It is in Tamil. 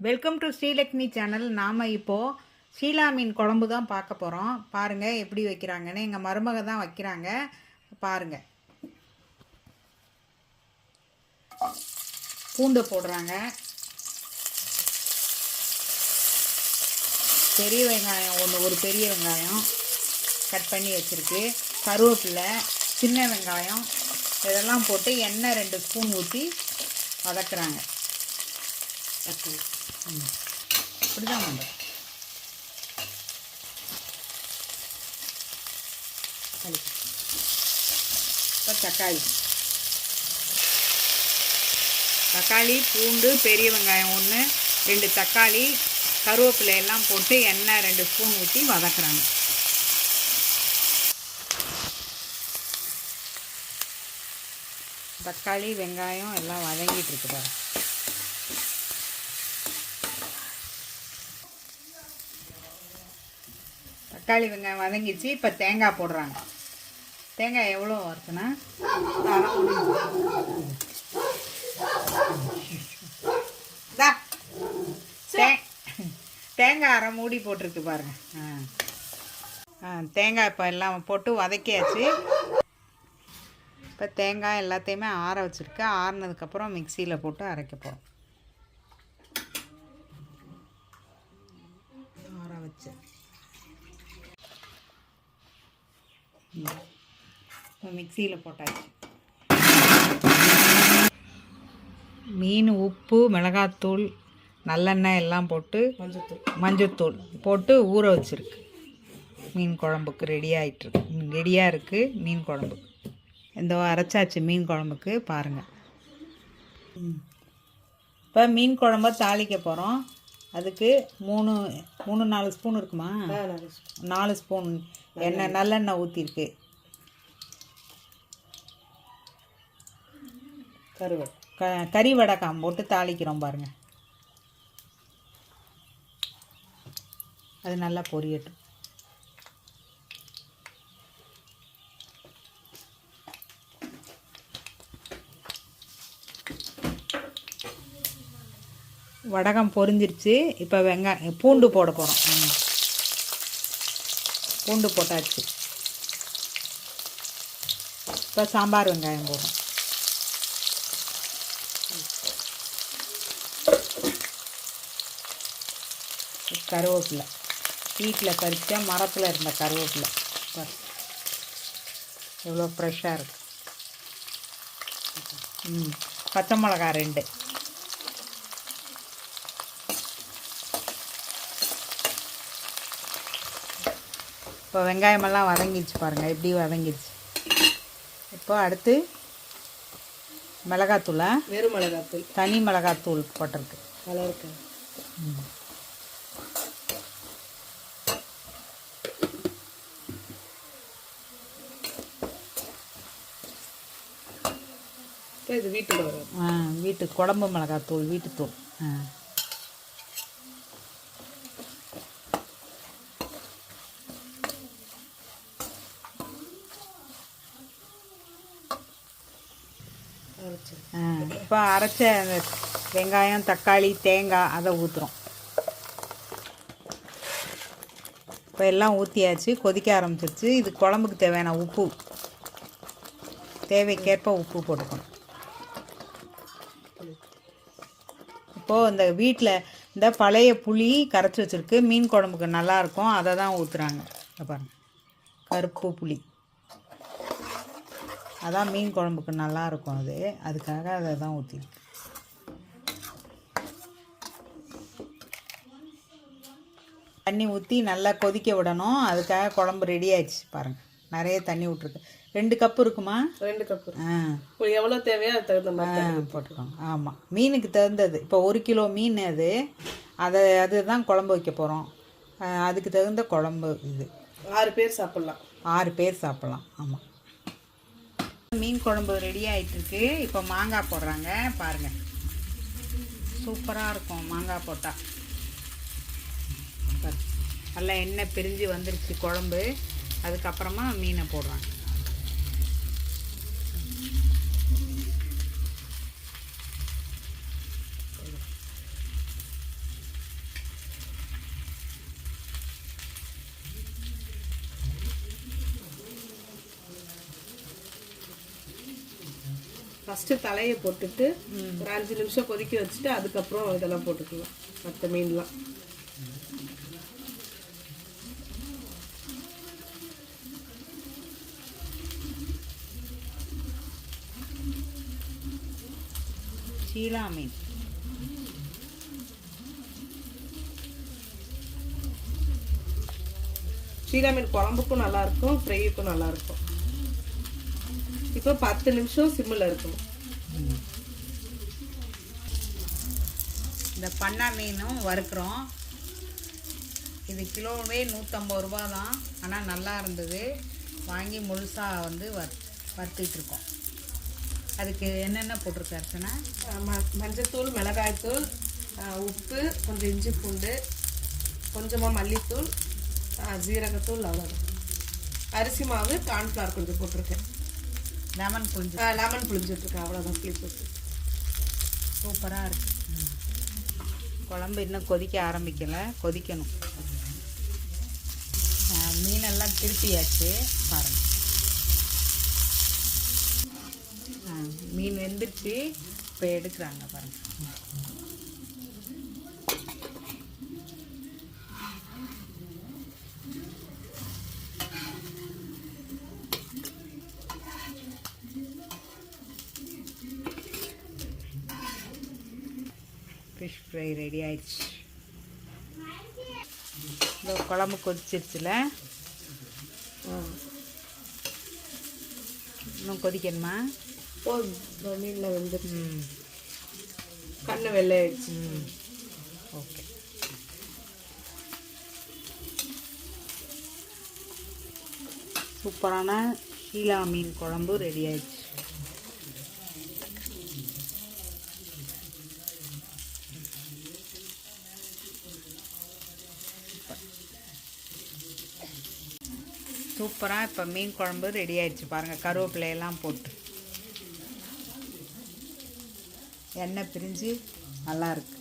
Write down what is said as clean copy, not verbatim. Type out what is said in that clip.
Welcome to Srilakshmi channel. நாம் இப்போது ஷீலா மீன் குழம்பு தான் பார்க்க போகிறோம். பாருங்கள் எப்படி வைக்கிறாங்கன்னு. எங்கள் மருமக தான் வைக்கிறாங்க, பாருங்கள். பூண்டு போடுறாங்க, பெரிய வெங்காயம் ஒரு பெரிய வெங்காயம் கட் பண்ணி வச்சுருக்கு, கருவேப்பிலை, சின்ன வெங்காயம் இதெல்லாம் போட்டு எண்ணெய் 2 ஸ்பூன் ஊற்றி வதக்குறாங்க. இப்படிதான் பண்ணுறோம். இப்போ தக்காளி, பூண்டு, பெரிய வெங்காயம் 1, 2 தக்காளி, கருவேப்பிலை எல்லாம் போட்டு எண்ணெய் 2 ஸ்பூன் ஊற்றி வதக்குறாங்க. தக்காளி வெங்காயம் எல்லாம் வதங்கிட்டு இருக்கு பாரு. தக்காளி வெங்காயம் வதங்கிடுச்சு. இப்போ தேங்காய் போடுறாங்க. தேங்காய் எவ்வளோ வருதுன்னா தேங்காய் அரை மூடி போட்டிருக்கு பாருங்க. தேங்காய் இப்போ எல்லாம் போட்டு வதக்கியாச்சு. இப்போ தேங்காய் எல்லாத்தையுமே ஆற வச்சுருக்கு. ஆறினதுக்கப்புறம் மிக்சியில் போட்டு அரைக்க போகிறோம். ஆற வச்சு இப்போ மிக்சியில் போட்டாச்சு. மீன், உப்பு, மிளகாத்தூள், நல்லெண்ணெய் எல்லாம் போட்டு மஞ்சத்தூள் போட்டு ஊற வச்சுருக்கு. மீன் குழம்புக்கு ரெடியாக இருக்குது மீன் குழம்புக்கு. இந்த அரைச்சாச்சு மீன் குழம்புக்கு பாருங்கள். இப்போ மீன் குழம்ப தாளிக்க போகிறோம். அதுக்கு 3-4 ஸ்பூன் இருக்குமா? 4 ஸ்பூன் எண்ணெய், நல்லெண்ணெய் ஊற்றிருக்கு. கறி வடக்காம் போட்டு தாளிக்கிறோம் பாருங்கள். அது நல்லா பொரியட்டும். வடகம் பொரிஞ்சிருச்சு. இப்போ பூண்டு போட போகிறோம். பூண்டு போட்டாச்சு. இப்போ சாம்பார் வெங்காயம் போடுறோம். கருவேப்பிலை, வீட்டில் பறிச்சா மரத்தில் இருந்த கருவேப்பிலை எவ்வளோ ஃப்ரெஷ்ஷாக இருக்குது. பச்சை மிளகா 2. இப்போ வெங்காயமெல்லாம் வதங்கிடுச்சு பாருங்கள், எப்படி வதங்கிடுச்சு. இப்போ அடுத்து மிளகாத்தூளா, வெறும் மிளகாத்தூள், தனி மிளகாத்தூள் போட்டிருக்கு. கலருக்கு இது வீட்டுக்கு வரும். வீட்டு குழம்பு மிளகாத்தூள், வீட்டுத்தூள். இப்போ அரைச்ச வெங்காயம், தக்காளி, தேங்காய் அதை ஊற்றுறோம். இப்போ எல்லாம் ஊற்றியாச்சு, கொதிக்க ஆரம்பிச்சிருச்சு. இது குழம்புக்கு தேவையான உப்பு, தேவைக்கேற்ப உப்பு போட்டுக்கணும். இப்போது இந்த வீட்டில் இந்த பழைய புளி கரைச்சி வச்சுருக்கு, மீன் குழம்புக்கு நல்லாயிருக்கும், அதை தான் ஊற்றுறாங்க. பாருங்கள், கருப்பு புளி, அதான் மீன் குழம்புக்கு நல்லாயிருக்கும். அதுக்காக அதை தான் ஊற்றிருக்கு. தண்ணி ஊற்றி நல்லா கொதிக்க விடணும். அதுக்காக குழம்பு ரெடி ஆயிடுச்சு பாருங்கள். நிறைய தண்ணி விட்ருக்கு. 2 கப்பு இருக்குமா? 2 கப்பு. எவ்வளோ தேவையோ அது தகுந்த மாதிரி போட்டுக்கோங்க. ஆமாம், மீனுக்கு தகுந்தது. இப்போ 1 கிலோ மீன் அதுதான் குழம்பு வைக்க போகிறோம். அதுக்கு தகுந்த குழம்பு இது. 6 பேர் சாப்பிட்லாம். 6 பேர் சாப்பிட்லாம். ஆமாம். மீன் குழம்பு ரெடி ஆகிட்டுருக்கு. இப்போ மாங்காய் போடுறாங்க பாருங்கள். சூப்பராக இருக்கும் மாங்காய் போட்டால். நல்லா எண்ணெய் பிரிஞ்சு வந்துருச்சு குழம்பு. அதுக்கப்புறமா மீனை போடுறாங்க. ஃபஸ்ட்டு தலையை போட்டுட்டு ஒரு 5 நிமிஷம் கொதிக்க வச்சுட்டு அதுக்கப்புறம் இதெல்லாம் போட்டுக்கலாம் மற்ற மீன்லாம். சீலா மீன் சீலா மீன் குழம்புக்கும் நல்லாயிருக்கும், ஃப்ரையுக்கும் நல்லாயிருக்கும். இப்போ 10 நிமிஷம் சிம்மில் இருக்கணும். இந்த பண்ணா மீனும் வறுக்கிறோம். இது கிலோவே 150 ரூபா தான். ஆனால் நல்லா இருந்தது. வாங்கி முழுசாக வந்து வறுத்துட்ருக்கோம். அதுக்கு என்னென்ன போட்டிருக்கு அர்ச்சனா? மஞ்சத்தூள், மிளகாய்த்தூள், உப்பு, கொஞ்சம் இஞ்சி பூண்டு, கொஞ்சமாக மல்லித்தூள், ஜீரகத்தூள், அவ்வளோதான். அரிசி மாவு, கார்ன்ஃப்ளவர் கொஞ்சம் போட்டிருக்கேன். லெமன் புளிஞ்சிட்ருக்கேன், அவ்வளோதான். புளிப்பு சூப்பராக இருக்குது. குழம்பு இன்னும் கொதிக்க ஆரம்பிக்கலை, கொதிக்கணும். மீனெல்லாம் திருப்பியாச்சு பாருங்கள். மீன் வெந்துடுச்சு. இப்போ எடுக்கிறாங்க பாருங்கள். ஃபிஷ் ஃப்ரை ரெடி ஆயிடுச்சு. இந்த குழம்பு கொதிச்சிருச்சுல, இன்னும் கொதிக்கணுமா? மீனில் வந்து கண்ணு வெள்ளை ஆயிடுச்சு. ஓகே. சூப்பரான ஷீலா மீன் குழம்பு ரெடி ஆயிடுச்சு. சூப்பராக இப்போ மீன் குழம்பு ரெடி ஆயிடுச்சு பாருங்கள். கருவேப்பிலையெல்லாம் போட்டு எண்ணெய் பிரிஞ்சு நல்லாயிருக்கு.